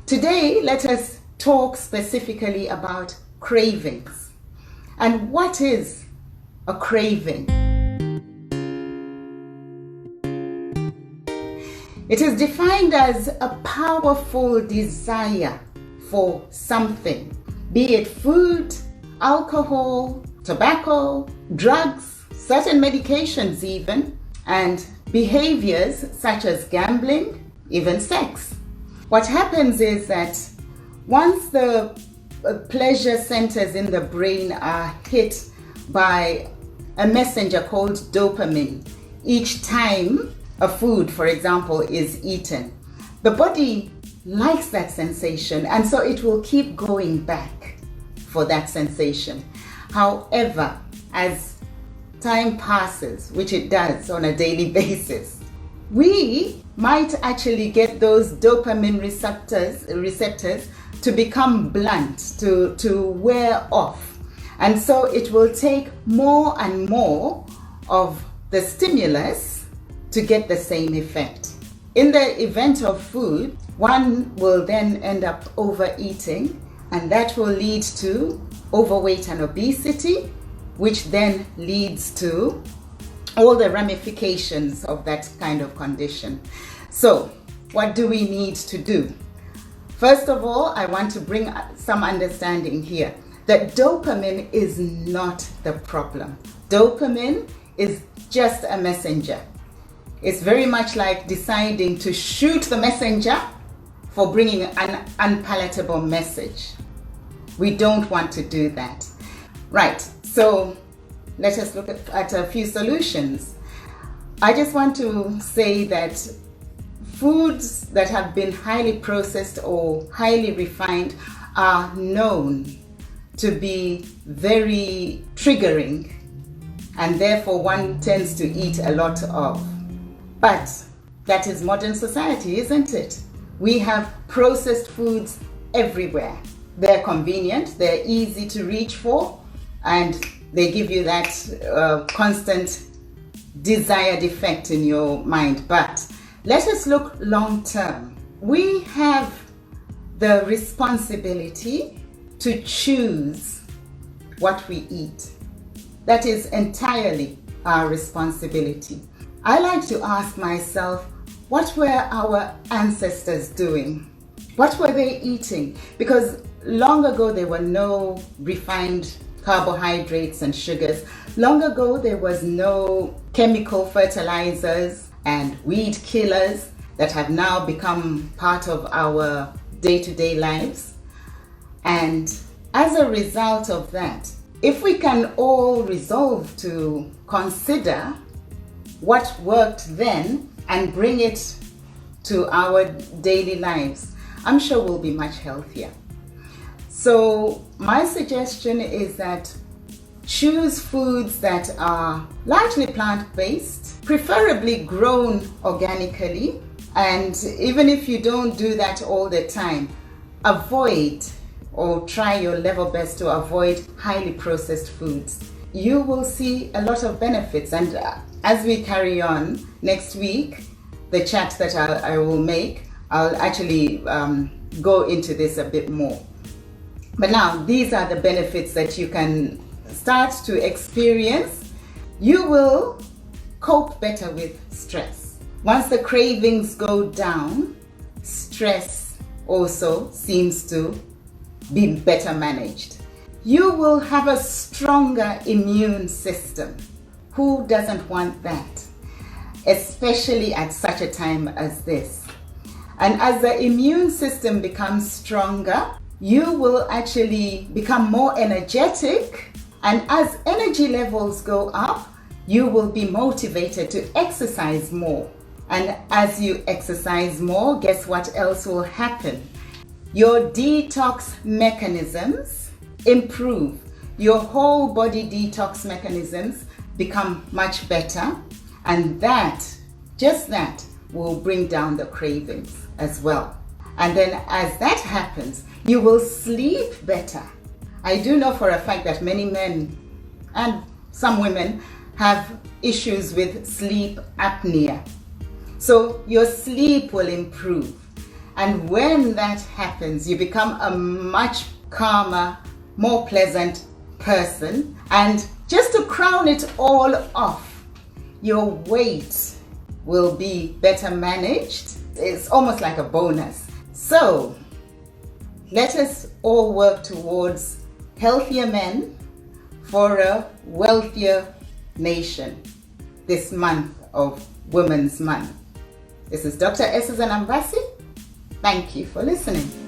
Today, let us talk specifically about cravings. And what is a craving? It is defined as a powerful desire for something, be it food, alcohol, tobacco, drugs, certain medications even, and behaviors such as gambling, even sex. What happens is that once the pleasure centers in the brain are hit by a messenger called dopamine, each time a food, for example, is eaten, the body likes that sensation, and so it will keep going back for that sensation. However, as time passes, which it does on a daily basis, we might actually get those dopamine receptors to become blunt, to wear off. And so it will take more and more of the stimulus to get the same effect. In the event of food, one will then end up overeating, and that will lead to overweight and obesity, which then leads to all the ramifications of that kind of condition. So, what do we need to do? First of all, I want to bring some understanding here that dopamine is not the problem. Dopamine is just a messenger. It's very much like deciding to shoot the messenger for bringing an unpalatable message. We don't want to do that. Right, so let us look at a few solutions. I just want to say that foods that have been highly processed or highly refined are known to be very triggering, and therefore one tends to eat a lot of. But that is modern society, isn't it? We have processed foods everywhere. They're convenient, they're easy to reach for, and they give you that constant desired effect in your mind. But let us look long term. We have the responsibility to choose what we eat. That is entirely our responsibility. I like to ask myself, what were our ancestors doing? What were they eating? Because long ago there were no refined carbohydrates and sugars. Long ago there was no chemical fertilizers and weed killers that have now become part of our day-to-day lives. And as a result of that, if we can all resolve to consider what worked then and bring it to our daily lives, I'm sure we'll be much healthier. So my suggestion is that choose foods that are largely plant-based, preferably grown organically, and even if you don't do that all the time, avoid or try your level best to avoid highly processed foods. You will see a lot of benefits, and as we carry on next week, the chat that I will make, I'll actually go into this a bit more. But now, these are the benefits that you can start to experience. You will cope better with stress. Once the cravings go down, stress also seems to be better managed. You will have a stronger immune system. Who doesn't want that? Especially at such a time as this. And as the immune system becomes stronger, you will actually become more energetic. And as energy levels go up, you will be motivated to exercise more. And as you exercise more, guess what else will happen? Your detox mechanisms improve. Your whole body detox mechanisms become much better, and that, just that, will bring down the cravings as well. And then as that happens, you will sleep better. I do know for a fact that many men and some women have issues with sleep apnea. So your sleep will improve. And when that happens, you become a much calmer, more pleasant person. And just to crown it all off, your weight will be better managed. It's almost like a bonus. So let us all work towards healthier men for a wealthier nation this month of Women's Month. This is Dr. Eseza Nambassi. Thank you for listening.